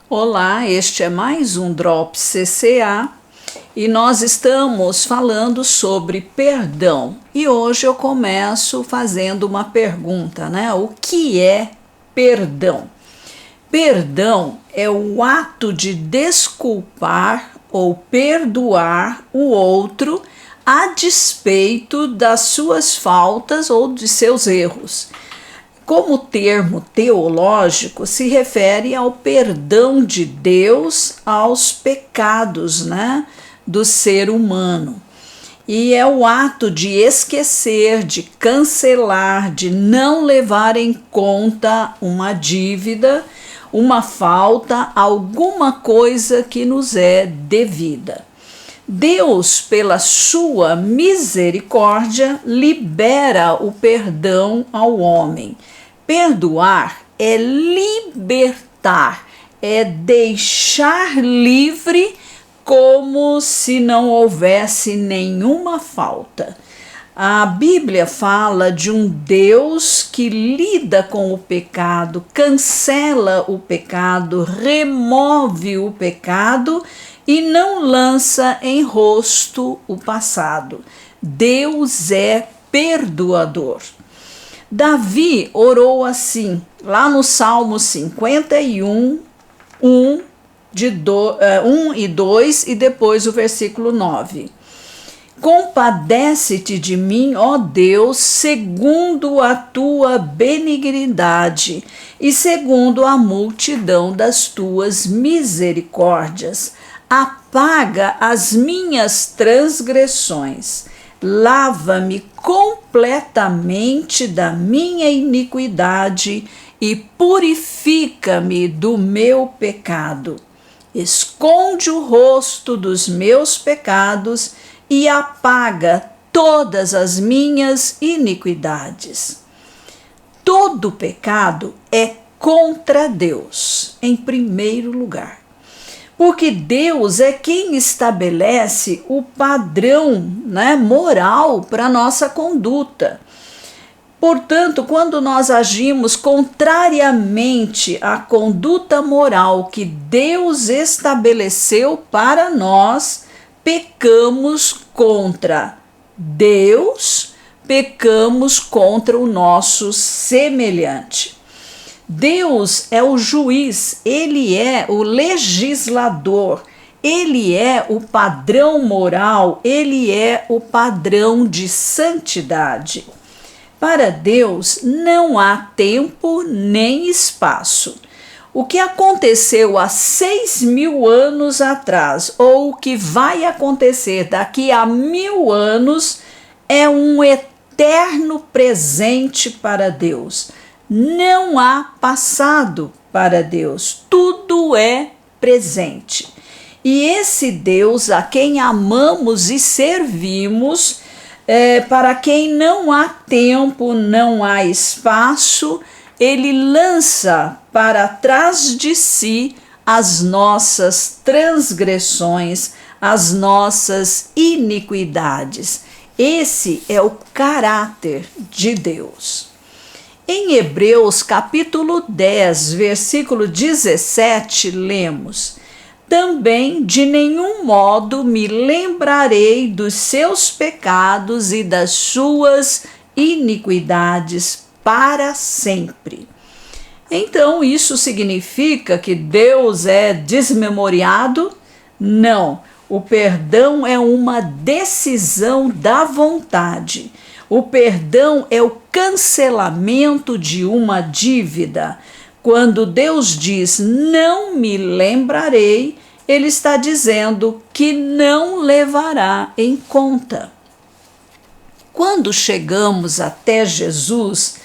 Olá, este é mais um Drop CCA e nós estamos falando sobre perdão. E hoje eu começo fazendo uma pergunta, né? O que é perdão? Perdão é o ato de desculpar ou perdoar o outro a despeito das suas faltas ou de seus erros. Como termo teológico, se refere ao perdão de Deus aos pecados, do ser humano. E é o ato de esquecer, de cancelar, de não levar em conta uma dívida, uma falta, alguma coisa que nos é devida. Deus, pela sua misericórdia, libera o perdão ao homem. Perdoar é libertar, é deixar livre como se não houvesse nenhuma falta. A Bíblia fala de um Deus que lida com o pecado, cancela o pecado, remove o pecado e não lança em rosto o passado. Deus é perdoador. Davi orou assim, lá no Salmo 51, 1 e 2 e depois o versículo 9. Compadece-te de mim, ó Deus, segundo a tua benignidade e segundo a multidão das tuas misericórdias. Apaga as minhas transgressões, lava-me completamente da minha iniquidade e purifica-me do meu pecado. Esconde o rosto dos meus pecados e apaga todas as minhas iniquidades. Todo pecado é contra Deus, em primeiro lugar. Porque Deus é quem estabelece o padrão, moral para a nossa conduta. Portanto, quando nós agimos contrariamente à conduta moral que Deus estabeleceu para nós, pecamos contra Deus, pecamos contra o nosso semelhante. Deus é o juiz, ele é o legislador, ele é o padrão moral, ele é o padrão de santidade. Para Deus não há tempo nem espaço. O que aconteceu há 6.000 anos atrás ou o que vai acontecer daqui a 1.000 anos é um eterno presente para Deus. Não há passado para Deus, tudo é presente. E esse Deus a quem amamos e servimos, para quem não há tempo, não há espaço, ele lança para trás de si as nossas transgressões, as nossas iniquidades. Esse é o caráter de Deus. Em Hebreus capítulo 10, versículo 17, lemos: também de nenhum modo me lembrarei dos seus pecados e das suas iniquidades para sempre. Então, isso significa que Deus é desmemoriado? Não, o perdão é uma decisão da vontade. O perdão é o cancelamento de uma dívida. Quando Deus diz não me lembrarei, ele está dizendo que não levará em conta. Quando chegamos até Jesus,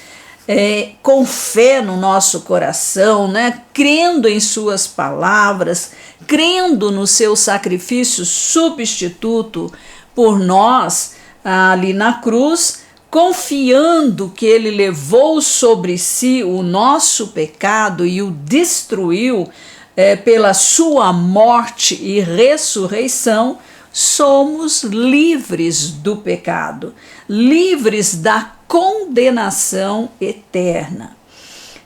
com fé no nosso coração, crendo em suas palavras, crendo no seu sacrifício substituto por nós, ali na cruz, confiando que ele levou sobre si o nosso pecado e o destruiu pela sua morte e ressurreição, somos livres do pecado, livres da condenação eterna.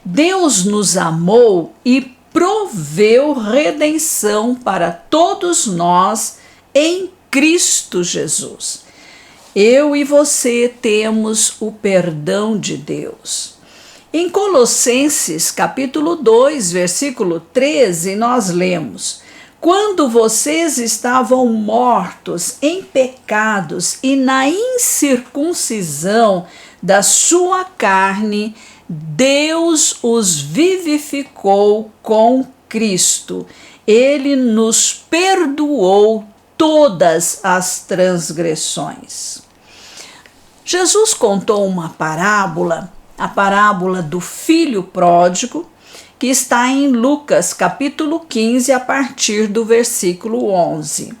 Deus nos amou e proveu redenção para todos nós em Cristo Jesus. Eu e você temos o perdão de Deus. Em Colossenses, capítulo 2, versículo 13, nós lemos: quando vocês estavam mortos em pecados e na incircuncisão da sua carne, Deus os vivificou com Cristo. Ele nos perdoou todas as transgressões. Jesus contou uma parábola, a parábola do filho pródigo, que está em Lucas capítulo 15, a partir do versículo 11.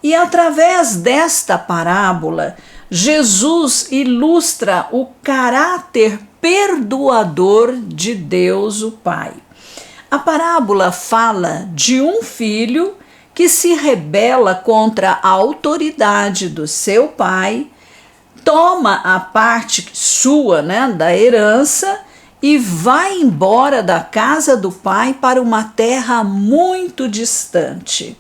E através desta parábola, Jesus ilustra o caráter perdoador de Deus o Pai. A parábola fala de um filho que se rebela contra a autoridade do seu pai, toma a parte sua, da herança, e vai embora da casa do pai para uma terra muito distante.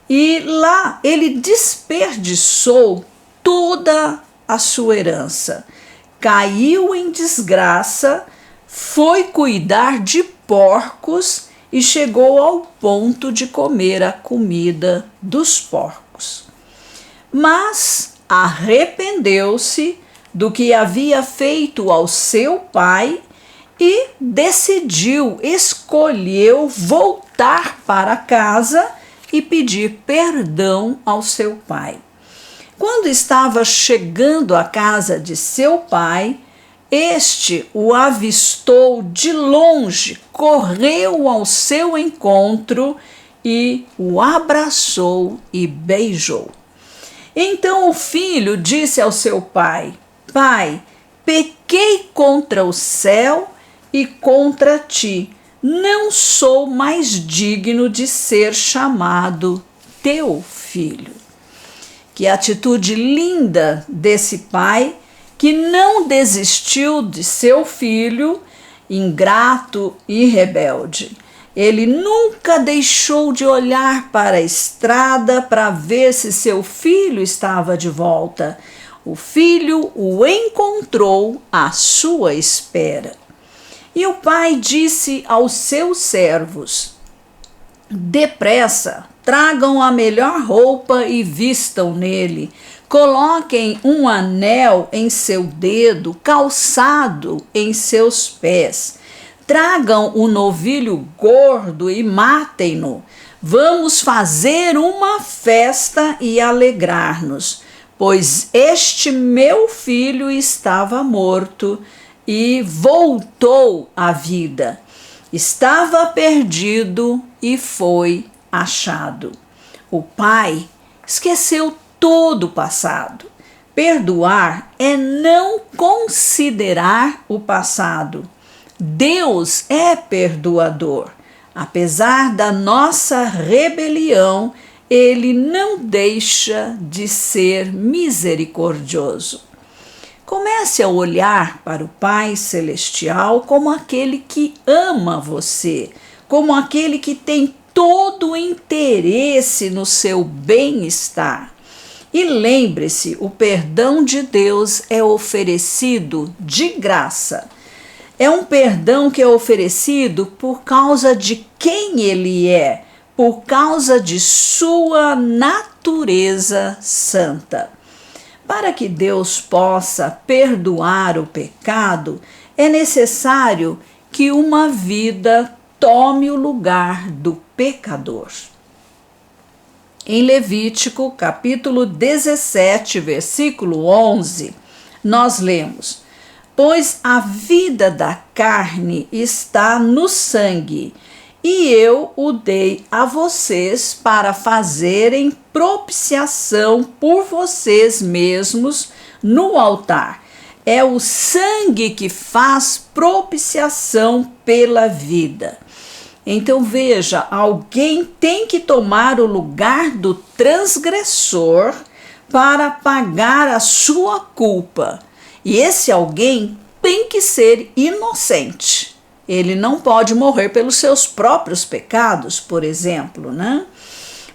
E lá ele desperdiçou toda a sua herança, caiu em desgraça, foi cuidar de porcos e chegou ao ponto de comer a comida dos porcos. Mas arrependeu-se do que havia feito ao seu pai e escolheu voltar para casa e pedir perdão ao seu pai. Quando estava chegando à casa de seu pai, este o avistou de longe, correu ao seu encontro e o abraçou e beijou. Então o filho disse ao seu pai: Pai, pequei contra o céu e contra ti, não sou mais digno de ser chamado teu filho. Que atitude linda desse pai, que não desistiu de seu filho, ingrato e rebelde. Ele nunca deixou de olhar para a estrada para ver se seu filho estava de volta. O filho o encontrou à sua espera. E o pai disse aos seus servos: depressa, tragam a melhor roupa e vistam nele. Coloquem um anel em seu dedo, calçado em seus pés. Tragam o novilho gordo e matem-no. Vamos fazer uma festa e alegrar-nos, pois este meu filho estava morto e voltou à vida. Estava perdido e foi achado. O pai esqueceu todo o passado. Perdoar é não considerar o passado. Deus é perdoador. Apesar da nossa rebelião, ele não deixa de ser misericordioso. Comece a olhar para o Pai Celestial como aquele que ama você, como aquele que tem todo o interesse no seu bem-estar. E lembre-se, o perdão de Deus é oferecido de graça. É um perdão que é oferecido por causa de quem ele é, por causa de sua natureza santa. Para que Deus possa perdoar o pecado, é necessário que uma vida tome o lugar do pecador. Em Levítico, capítulo 17, versículo 11, nós lemos: pois a vida da carne está no sangue, e eu o dei a vocês para fazerem propiciação por vocês mesmos no altar. É o sangue que faz propiciação pela vida. Então veja, alguém tem que tomar o lugar do transgressor para pagar a sua culpa. E esse alguém tem que ser inocente. Ele não pode morrer pelos seus próprios pecados, por exemplo, né?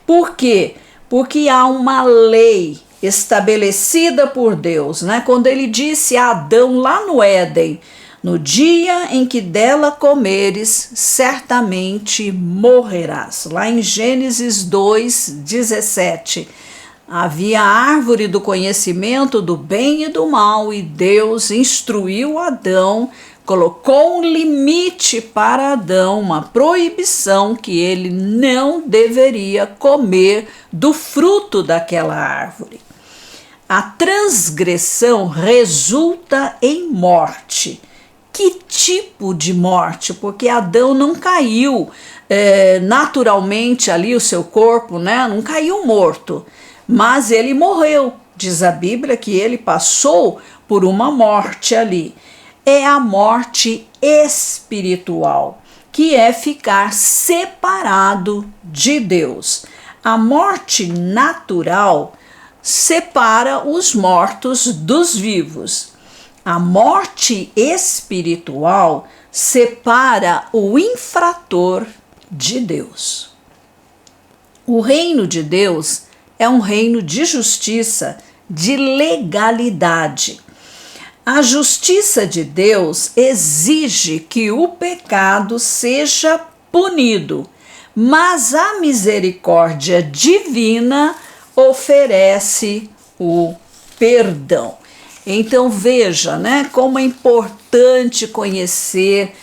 Por quê? Porque há uma lei estabelecida por Deus, né? Quando ele disse a Adão lá no Éden: no dia em que dela comeres, certamente morrerás. Lá em Gênesis 2:17. Havia a árvore do conhecimento do bem e do mal, e Deus instruiu Adão, colocou um limite para Adão, uma proibição que ele não deveria comer do fruto daquela árvore. A transgressão resulta em morte. Que tipo de morte? Porque Adão não caiu naturalmente ali, o seu corpo, né? Não caiu morto, mas ele morreu. Diz a Bíblia que ele passou por uma morte ali. É a morte espiritual, que é ficar separado de Deus. A morte natural separa os mortos dos vivos. A morte espiritual separa o infrator de Deus. O reino de Deus é um reino de justiça, de legalidade. A justiça de Deus exige que o pecado seja punido, mas a misericórdia divina oferece o perdão. Então veja, né, como é importante conhecer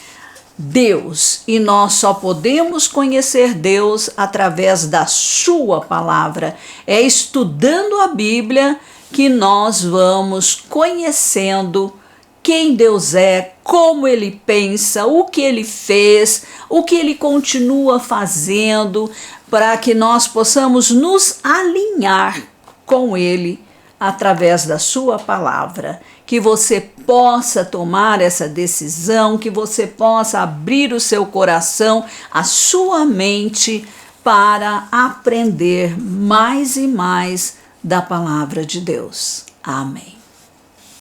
Deus, e nós só podemos conhecer Deus através da sua palavra. É estudando a Bíblia que nós vamos conhecendo quem Deus é, como Ele pensa, o que Ele fez, o que Ele continua fazendo, para que nós possamos nos alinhar com Ele através da sua palavra. Que você possa tomar essa decisão, que você possa abrir o seu coração, a sua mente, para aprender mais e mais da palavra de Deus. Amém.